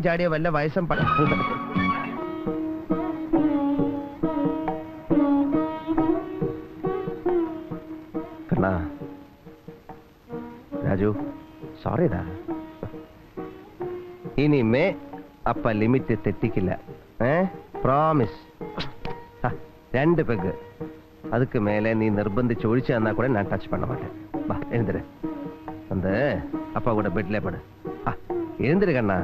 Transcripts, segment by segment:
ചാടിയ വല്ല വയസ്സം കണ്ണാ രാജു സോറിടാ ഇനിമേ അപ്പ ലിമിറ്റ് തെറ്റിക്കില്ല പ്രോമിസ് 2 പെഗ് அதுக்கு மேலே நீ நிர்பந்திச்சு ஒழிச்சு தந்தா கூட நான் டச் பண்ண மாட்டேன் வா எழுந்துரு வந்து அப்பா கூட பெட்ல படு எழுந்துரு கண்ணா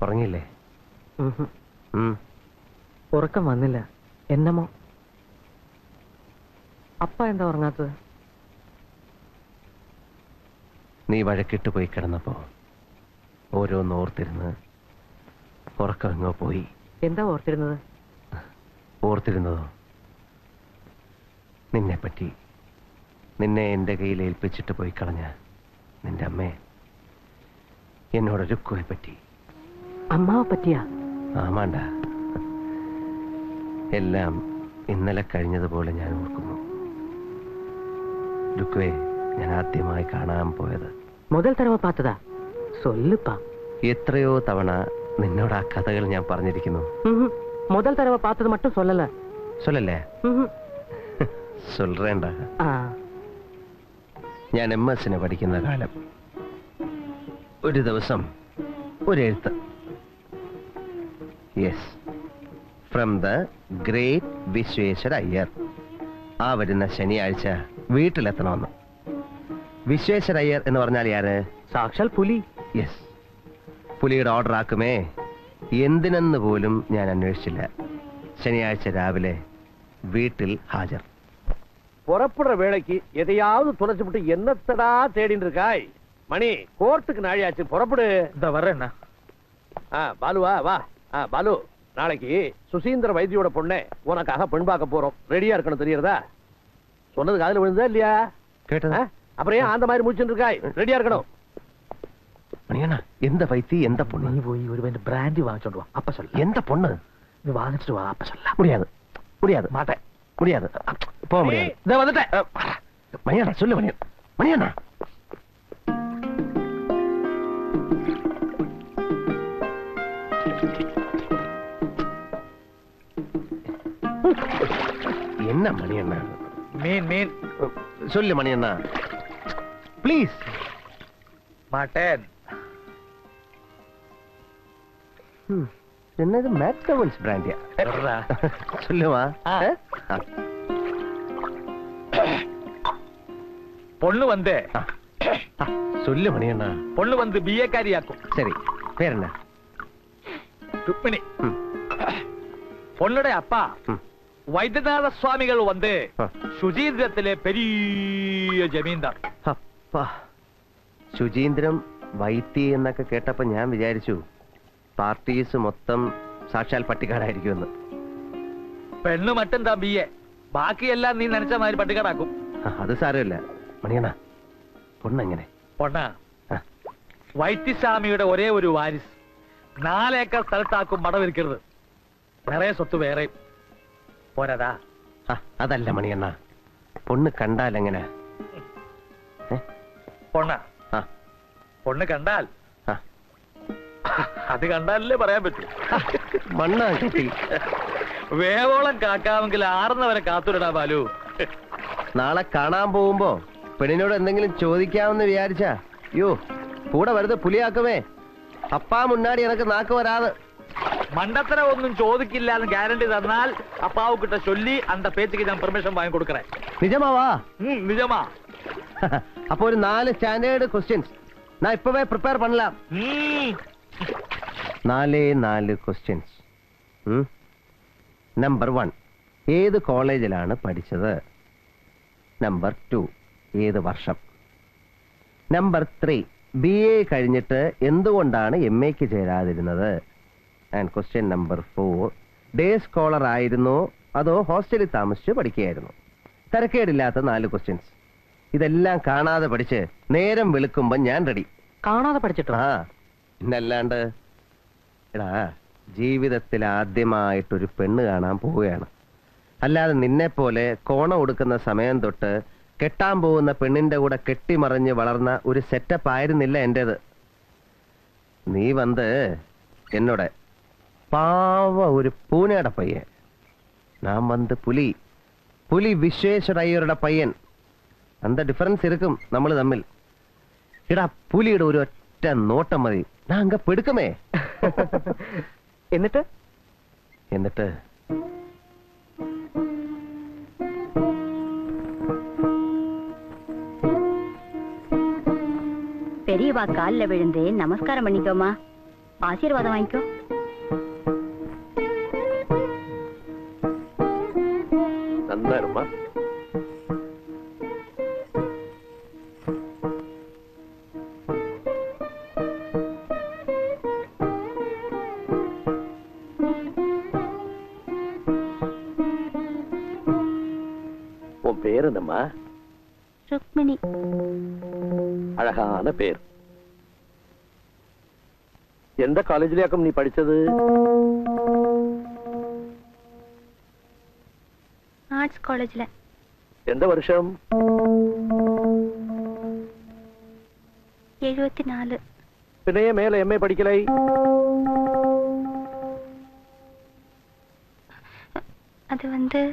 ഉറങ്ങിയില്ലേ? ഉറക്കം വന്നില്ല. എന്നമോ അപ്പ എന്താ ഉറങ്ങാത്തത്? നീ വഴക്കിട്ട് പോയി കിടന്നപ്പോ ഓരോന്ന് ഓർത്തിരുന്ന് ഉറക്കം എങ്ങോ പോയി. എന്താ ഓർത്തിരുന്നത്? ഓർത്തിരുന്നതോ നിന്നെപ്പറ്റി, നിന്നെ എന്റെ കയ്യിൽ ഏൽപ്പിച്ചിട്ട് പോയി കളഞ്ഞ നിന്റെ അമ്മേ എന്നോട് രുക്കുവെ പറ്റി. അമ്മാവെ പറ്റിയാ? ആമാണ്ട, എല്ലാം ഇന്നലെ കഴിഞ്ഞതുപോലെ ഞാൻ ഓർക്കുന്നു. രുക്കുവെ ഞാൻ ആദ്യമായി കാണാൻ പോയത് മുതൽ തടവ പാത്തതാ? സൊല്ലുപ്പാ. എത്രയോ തവണ നിന്നോട് ആ കഥകൾ ഞാൻ പറഞ്ഞിരിക്കുന്നു. മുതൽ തടവ പാത്തത് മറ്റും സൊല്ലല്ല. സൊല്ലല്ലേ? സൊല്ലേണ്ട. ഞാൻ MS പഠിക്കുന്ന കാലം ഒരു ദിവസം ഒരു എഴുത്ത്. Yes, from the great Vishweshwara Iyer. ആ വരുന്ന ശനിയാഴ്ച വീട്ടിലെത്തണമെന്ന്. വിശ്വേശ്വര അയ്യർ എന്ന് പറഞ്ഞാൽ ആര്? സാക്ഷാൽ പുലി. യെസ്, പുലിയുടെ ഓർഡർ ആക്കുമേ. എന്തിനെന്ന് പോലും ഞാൻ അന്വേഷിച്ചില്ല. ശനിയാഴ്ച രാവിലെ വീട്ടിൽ ഹാജർ. புறப்படுற வேலைக்கு எதையாவது துளைச்சு விட்டு என்னத்தடா தேடின்னு இருக்காய்? மணி, கோர்ட்டுக்கு நாழியாச்சு, புறப்படு. இந்த வரேண்ணா. பாலுவா வா. பாலு, நாளைக்கு சுசீந்திர வைத்தியோட பொண்ணை உனக்காக பெண் பார்க்க போறோம். ரெடியா இருக்கணும், தெரியறதா? சொன்னது காதுல விழுந்தா இல்லையா? கேட்டதா? அப்புறம் ஏன் அந்த மாதிரி முடிச்சுட்டு இருக்காய்? ரெடியா இருக்கணும். மணியண்ணா, எந்த வைத்தி எந்த பொண்ணு? நீ போய் ஒரு வேண்டிய பிராண்டி வாங்கிட்டு வா, அப்ப சொல்ல. எந்த பொண்ணு? நீ வாங்கிட்டு வா, அப்ப சொல்ல. முடியாது, முடியாது, மாட்டேன், முடியாது, போக முடியாது. இதை வந்துட்டேன். மணியண்ணா சொல்லு. மணியண்ணா என்ன மணியண்ணா? மீன் மீன் சொல்லு மணியண்ணா ப்ளீஸ். மாட்டேன். என்னது மேக்டவன்ஸ் பிராண்டியா? சொல்லுவா. பொண்ணு வந்து சொல்லு மணியண்ணா. பொண்ணு வந்து BA காரியாக்கும். சரி, பேர் என்ன? ருக்மிணி. பொண்ணுடைய அப்பா വൈദ്യനാഥ സ്വാമികൾ വന്ന് ശുചീന്ദ്രത്തിലെ പെരിയ ജമീന്ദാർ. അപ്പാ, ശുചീന്ദ്രം വൈത്തി എന്നൊക്കെ കേട്ടപ്പോ ഞാൻ വിചാരിച്ചു പാർട്ടീസ് മൊത്തം സാക്ഷാൽ പട്ടിക്കാടായിരിക്കുമെന്ന്. പെണ്ണ് മറ്റെന്താ BA, ബാക്കിയെല്ലാം നീ നനച്ച മാതിരി പട്ടിക്കാടാക്കും. അത് സാരമില്ല മണിയണ്ണ. പൊണ്ണെങ്ങനെ? പൊണ്ണ വൈദ്യസ്വാമിയുടെ ഒരേ ഒരു വാരിസ്. 4 ഏക്കർ സ്ഥലത്താക്കും മടവിരിക്കരുത്. നിറയെ സ്വത്ത് വേറെ പോരാതാ. അതല്ല മണിയണ്ണ, പൊണ്ണ് കണ്ടാൽ എങ്ങനെ? പൊണ്ണ് കണ്ടാൽ അത് കണ്ടാലല്ലേ പറയാൻ പറ്റൂ. മണ്ണാ കിട്ടി. വേവോളം കാക്കാമെങ്കിൽ ആറുന്നവരെ കാത്തുവിടാ ബാലു. നാളെ കാണാൻ പോകുമ്പോ പെണ്ണിനോട് എന്തെങ്കിലും ചോദിക്കാമെന്ന് വിചാരിച്ചാ യോ കൂടെ വരുത് പുലിയാക്കുമേ. അപ്പാ മുന്നാടി എനക്ക് നാക്ക് വരാതെ. മണ്ടത്തരം ഒന്നും ചോദിക്കില്ല എന്ന് ഗ്യാരണ്ടി തന്നാൽ അപ്പാവുക്കിட்ட ചൊല്ലി അന്ത പേച്ചയ്ക്ക് ഞാൻ പെർമിഷൻ വാങ്ങി കൊടുക്കറേ. നിജമാവാ? നിജമാ. അപ്പൊ ഒരു 4 സ്റ്റാൻഡേർഡ് ക്വസ്റ്റ്യൻസ് ഞാൻ ഇപ്പവേ പ്രിപ്പയർ பண்ணலாம். 4 ക്വസ്റ്റ്യൻസ്. നമ്പർ 1, ഏത് കോളേജിലാണ് പഠിച്ചത്? നമ്പർ 2, ഏത് വർഷം? നമ്പർ 3, BA കഴിഞ്ഞിട്ട് എന്തുകൊണ്ടാണ് MAക്ക് ചേരാതിരുന്നത്? And question number 4, day scholar ആയിരുന്നോ അതോ ഹോസ്റ്റലിൽ താമസിച്ച് പഠിക്കുകയായിരുന്നു? തരക്കേടില്ലാത്ത 4 ക്വസ്റ്റ്യൻസ്. ഇതെല്ലാം കാണാതെ പഠിച്ച് നേരം വെളുക്കുമ്പോ ഞാൻ റെഡി. കാണാതെ പഠിച്ചിട്ടോ? ആ പിന്നല്ലാണ്ട്. എടാ, ജീവിതത്തിൽ ആദ്യമായിട്ടൊരു പെണ്ണ് കാണാൻ പോവുകയാണ്. അല്ലാതെ നിന്നെ പോലെ കോണം കൊടുക്കുന്ന സമയം തൊട്ട് കെട്ടാൻ പോകുന്ന പെണ്ണിന്റെ കൂടെ കെട്ടിമറിഞ്ഞ് വളർന്ന ഒരു സെറ്റപ്പ് ആയിരുന്നില്ല എന്റേത്. നീ വന്ന് എന്നോട് പാവ ഒരു പൂനെയുടെ പയ്യൻ, ഞാൻ വന്ന് പുലി പുലി വിശ്വേശ്വര അയ്യരുടെ പയ്യൻ. அந்த டிஃபரன்ஸ் இருக்கும் നമ്മൾ തമ്മിൽ. എടാ, പുലിയുടെ ഒരു ഒറ്റ നോട്ടം മതി, ഞാൻ അങ്ങ് പെടുക്കുമേ. എന്നിട്ട് എന്നിട്ട് பெரியவா காலில் விழுந்து நமஸ்காரம் பண்ணிக்கோமா, ஆசீர்வாதம் வாங்கிக்கோ. நல்லா இருமா. உன் பேர் என்னம்மா? ருக்மிணி. அழகான பேர். எந்த காலேஜ்லயாக்கும் நீ படிச்சது? ஆர்ட்ஸ் காலேஜ்ல. எந்த வருஷம்? 74. பின்னையே மேல எம்ஏ படிக்கலை? அது வந்து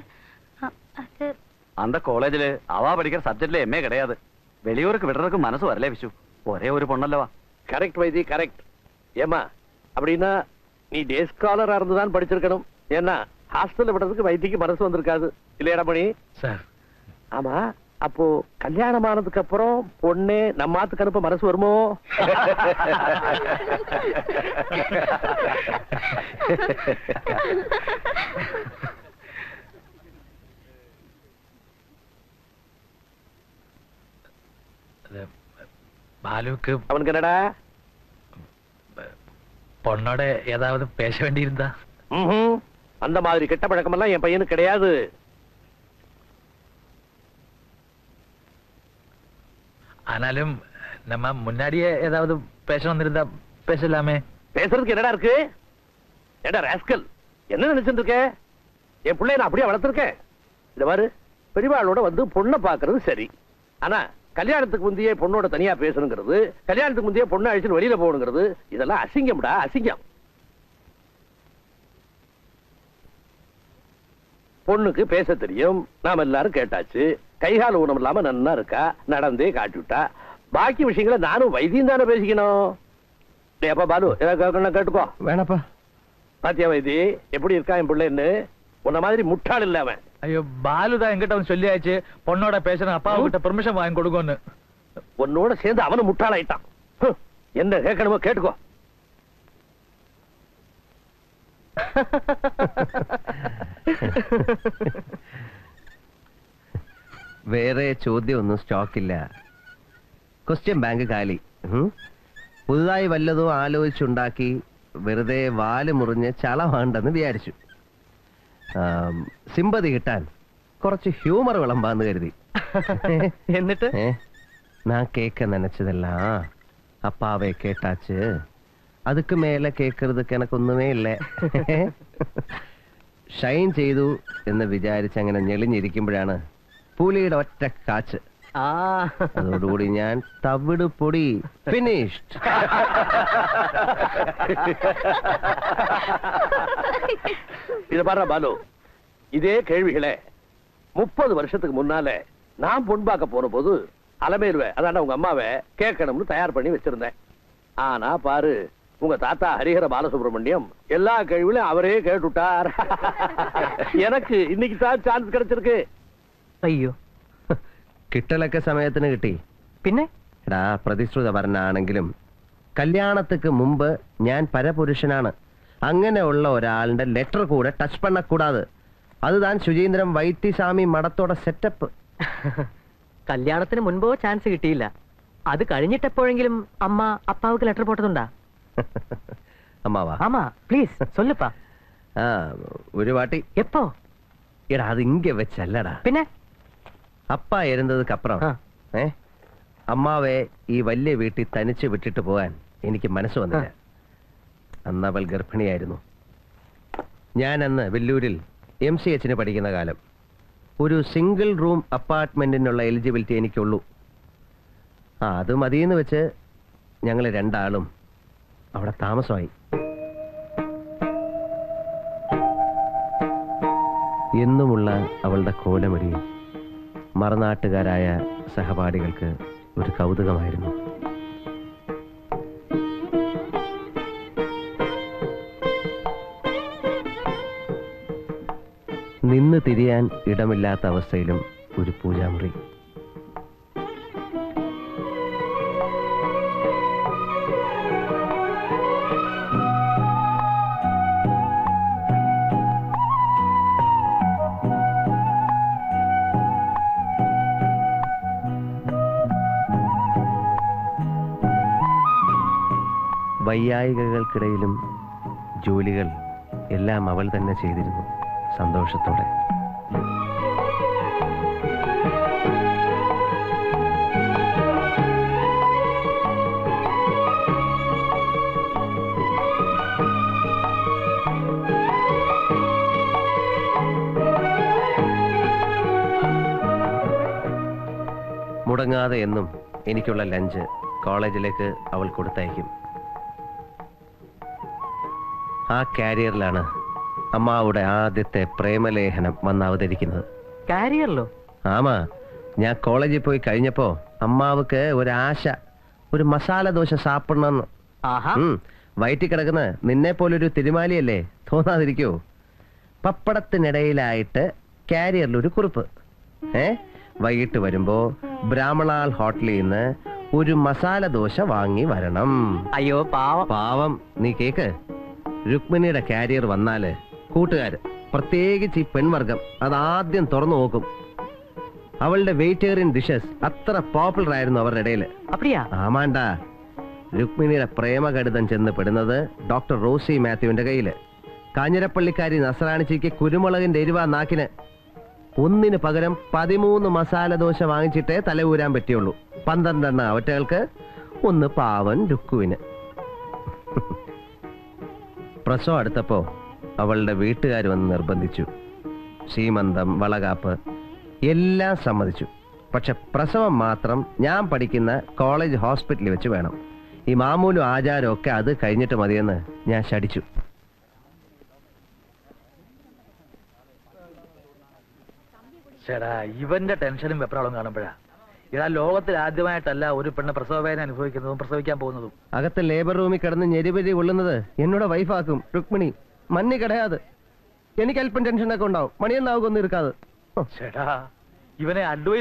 அது அந்த காலேஜில் அவா படிக்கிற சப்ஜெக்ட்ல எம்ஏ கிடையாது. வெளியூருக்கு விடுறதுக்கு மனசு வரல விசு. ஒரே ஒரு பொண்ணல்லவா. கரெக்ட் வைத்தி, கரெக்ட். ஏமா அப்படின்னா நீ டே ஸ்காலரா இருந்துதான் படிச்சிருக்கணும். ஏன்னா ஹாஸ்டல்ல விடுறதுக்கு வைத்திக்கு மனசு வந்திருக்காது இல்லையாடா மணி? சார், ஆமா, அப்போ கல்யாணம் ஆனதுக்கு அப்புறம் பொண்ணே நம்ம ஆத்துக்கு அனுப்ப மனசு வருமோ? பாலுவுக்கு அவனுக்கு என்னடா பொண்ணோட ஏதாவது பேச வேண்டியிருந்தா? அந்த மாதிரி கெட்ட பழக்கமெல்லாம் என் பையனுக்கு கிடையாது. ஆனாலும் நம்ம முன்னாடியே ஏதாவது பேசணும் இருந்தா பேசலாமே. பேசுறதுக்கு என்னடா இருக்கு? ஏடா ராஸ்கல், என்ன நினைச்சிட்டு இருக்க? என் பிள்ளைய நான் அப்படியே வளர்த்திருக்கேன். இந்த மாதிரி பெரியவாளோட வந்து பொண்ணை பாக்குறது சரி. ஆனா கல்யாணத்துக்கு முந்தையே பொண்ணோட தனியா பேசணுங்கிறது, கல்யாணத்துக்கு முந்தையே பொண்ணை அழிச்சு வெளியில போகணுங்கிறது, இதெல்லாம் அசிங்கம்டா, அசிங்கம். பொண்ணுக்கு பேச தெரியும், நாம எல்லாரும் கேட்டாச்சு. கைகால ஊனம் இல்லாம நன்னா இருக்கா, நடந்தே காட்டிவிட்டா. பாக்கி விஷயங்களை நானும் வைத்தியம் தானே பேசிக்கணும். அப்பா பாலு, ஏதாவது கேட்டுக்கோ. வேணப்பா. பாத்தியா வைத்தி எப்படி இருக்கா என் பிள்ளைன்னு? உன்ன மாதிரி முட்டாள் இல்ல அவன். ஐயோ, பாலு தான் என்கிட்ட வந்து சொல்லியாச்சு பொண்ணோட பேசணும், அப்பாவு கிட்ட பெர்மிஷன் வாங்கி கொடுக்கணும்னு. உன்னோட சேர்ந்து அவனும் முட்டாளாயிட்டான். என்ன கேட்கணுமோ கேட்டுக்கோ. വേറെ ചോദ്യമൊന്നും സ്റ്റോക്കില്ല. ക്വസ്റ്റ്യൻ ബാങ്ക് കാലി. പുതുതായി വല്ലതും ആലോചിച്ചുണ്ടാക്കി വെറുതെ വാല് മുറിഞ്ഞ് ചളവാണ്ടെന്ന് വിചാരിച്ചു. സിമ്പതി കിട്ടാൻ കുറച്ച് ഹ്യൂമർ വിളമ്പാന്ന് കരുതി. എന്നിട്ട് ഞാൻ കേക്ക നനച്ചതെല്ലാം അപ്പാവെ കേട്ടാച്ച്. അതുക്ക് മേലെ കേൾക്കരുതൊക്കെ എനക്കൊന്നുമേ ഇല്ലേ. ഷൈൻ ചെയ്തു എന്ന് വിചാരിച്ച് അങ്ങനെ ഞെളിഞ്ഞിരിക്കുമ്പോഴാണ് പുലിയുടെ ഒറ്റ കാച്ച്. അതോടുകൂടി ഞാൻ തവിട് പൊടി ഫിനിഷ്ഡ്. இது பாரு பாலு, இதே கேள்விகளே 30 வருஷத்துக்கு முன்னால நான் பொன் பார்க்க போன போது அலமேலுவை, அதான உங்க அம்மாவை கேட்கணும்னு தயார் பண்ணி வச்சிருந்தேன். ஆனா பாரு, உங்க தாத்தா ஹரிஹர பாலசுப்ரமணியம் எல்லா கேள்விகளையும் அவரே கேட்டுட்டார். எனக்கு இன்னைக்கு தான் சான்ஸ் கிடைச்சிருக்கு. അയ്യോ, കിട്ടലൊക്കെ സമയത്തിന് കിട്ടി. പിന്നെ എടാ, പ്രതിശ്രുത വർണ്ണാണെങ്കിലും കല്യാണத்துக்கு മുമ്പ് ഞാൻ പരപുരുഷനാണ്. അങ്ങനെയുള്ള ഒരാളുടെ ലെറ്റർ കൂടെ ടച്ച് பண்ணக்கூடாது. அதுதான் சுஜீந்திரம் வைத்திசாமி மடத்தோட செட்டപ്പ്. കല്യാണത്തിന് മുൻപോ ചാൻസ് കിട്ടിയില്ല. അത് കഴിഞ്ഞിട്ടെപ്പോഴെങ്കിലും അമ്മ അപ്പാവുക്ക് ലെറ്റർ പോട്ടതുണ്ടാ? അമ്മാവാ? ആമാ, പ്ലീസ് சொல்லுப்பா. ഒരു വാട്ടി. எப்போ? എടാ, അത് ഇങ്ങ വെച്ചല്ലടാ. പിന്നെ அப்பா இருந்ததுக்கு அப்புறம் അമ്മാവെ ഈ വലിയ വീട്ടിൽ തനിച്ച് വിട്ടിട്ട് പോകാൻ എനിക്ക് മനസ്സ് വന്നില്ല. അന്ന് അവൾ ഗർഭിണിയായിരുന്നു. ഞാൻ അന്ന് വെല്ലൂരിൽ MCH പഠിക്കുന്ന കാലം. ഒരു സിംഗിൾ റൂം അപ്പാർട്ട്മെന്റിനുള്ള എലിജിബിലിറ്റി എനിക്കുള്ളൂ. അത് മതിയെന്ന് വെച്ച് ഞങ്ങൾ രണ്ടാളും അവിടെ താമസമായി. എന്നുമുള്ള അവളുടെ കോലമിടി മറുനാട്ടുകാരായ സഹപാഠികൾക്ക് ഒരു കൗതുകമായിരുന്നു. നിന്ന് തിരിയാൻ ഇടമില്ലാത്ത അവസ്ഥയിലും ഒരു പൂജാമുറി. വയ്യായികകൾക്കിടയിലും ജോലികൾ എല്ലാം അവൾ തന്നെ ചെയ്തിരുന്നു, സന്തോഷത്തോടെ. മുടങ്ങാതെ എന്നും എനിക്കുള്ള ലഞ്ച് കോളേജിലേക്ക് അവൾ കൊടുത്തയക്കും. ആ കാരിയറിലാണ് അമ്മാവുടെ ആദ്യത്തെ പ്രേമലേഖനം വന്ന് അവതരിക്കുന്നത്. കാരിയറിലോ? ആമാ, ഞാൻ കോളേജിൽ പോയി കഴിഞ്ഞപ്പോ അമ്മാവക്ക് ഒരാശ, ഒരു മസാല ദോശ സാപ്പിടണമെന്ന്. വയറ്റിൽ കിടക്കുന്ന നിന്നെ പോലൊരു തിരുമാലിയല്ലേ, തോന്നാതിരിക്കോ? പപ്പടത്തിനിടയിലായിട്ട് കാരിയറിൽ ഒരു കുറിപ്പ്. വൈകിട്ട് വരുമ്പോ ബ്രാഹ്മണാൽ ഹോട്ടലിൽ നിന്ന് ഒരു മസാല ദോശ വാങ്ങി വരണം. അയ്യോ പാവം. പാവം നീ കേക്ക്. രുക്മിണിയുടെ കാരിയർ വന്നാല് കൂട്ടുകാര്, പ്രത്യേകിച്ച് ഈ പെൺവർഗം, അതാദ്യം തുറന്നു നോക്കും. അവളുടെ വെജിറ്റേറിയൻ ഡിഷസ് അത്ര പോപ്പുലർ ആയിരുന്നു അവരുടെ ഇടയിൽ. ആമാണ്ട, രുക്മിണിയുടെ പ്രേമകടിതം ചെന്ന് പെടുന്നത് ഡോക്ടർ റോസി മാത്യുവിന്റെ കയ്യില്. കാഞ്ഞിരപ്പള്ളിക്കാരി നസ്രാണിച്ചിക്ക് കുരുമുളകിന്റെ എരിവാ നാക്കിന്. ഒന്നിന് പകരം 13 മസാല ദോശ വാങ്ങിച്ചിട്ടേ തലയൂരാൻ പറ്റിയുള്ളൂ. 12 അവറ്റകൾക്ക്, 1 പാവൻ രുക്കുവിന്. പ്രസവം അടുത്തപ്പോ അവളുടെ വീട്ടുകാർ വന്ന് നിർബന്ധിച്ചു. സീമന്തം, വളകാപ്പ് എല്ലാം സമ്മതിച്ചു. പക്ഷെ പ്രസവം മാത്രം ഞാൻ പഠിക്കുന്ന കോളേജ് ഹോസ്പിറ്റലിൽ വെച്ച് വേണം. ഈ മാമൂലും ആചാരവും ഒക്കെ അത് കഴിഞ്ഞിട്ട് മതിയെന്ന് ഞാൻ ശടിച്ചു. ചേടാ, ഇവന്റെ ടെൻഷനും വെപ്രാളും കാണുമ്പോഴാ ഇതാ ലോകത്തിൽ ആദ്യമായിട്ടല്ല ഒരു പെണ്ണ് പ്രസവവേദന അനുഭവിക്കുന്നതും പ്രസവിക്കാൻ പോകുന്നതും. അകത്ത് ലേബർ റൂമിൽ കിടന്ന് ഞെരിപരി കൊള്ളുന്നത് എന്നോട് വൈഫാക്കും രുക്മിണി. മഞ്ഞ് കിടയാത്. എനിക്ക് അല്പം ടെൻഷനൊക്കെ ഉണ്ടാവും. മണിയെന്നാവുകൊന്നും ഇരിക്കാതെ. ചേടാ, ഇവനെ അഡ്വൈസ്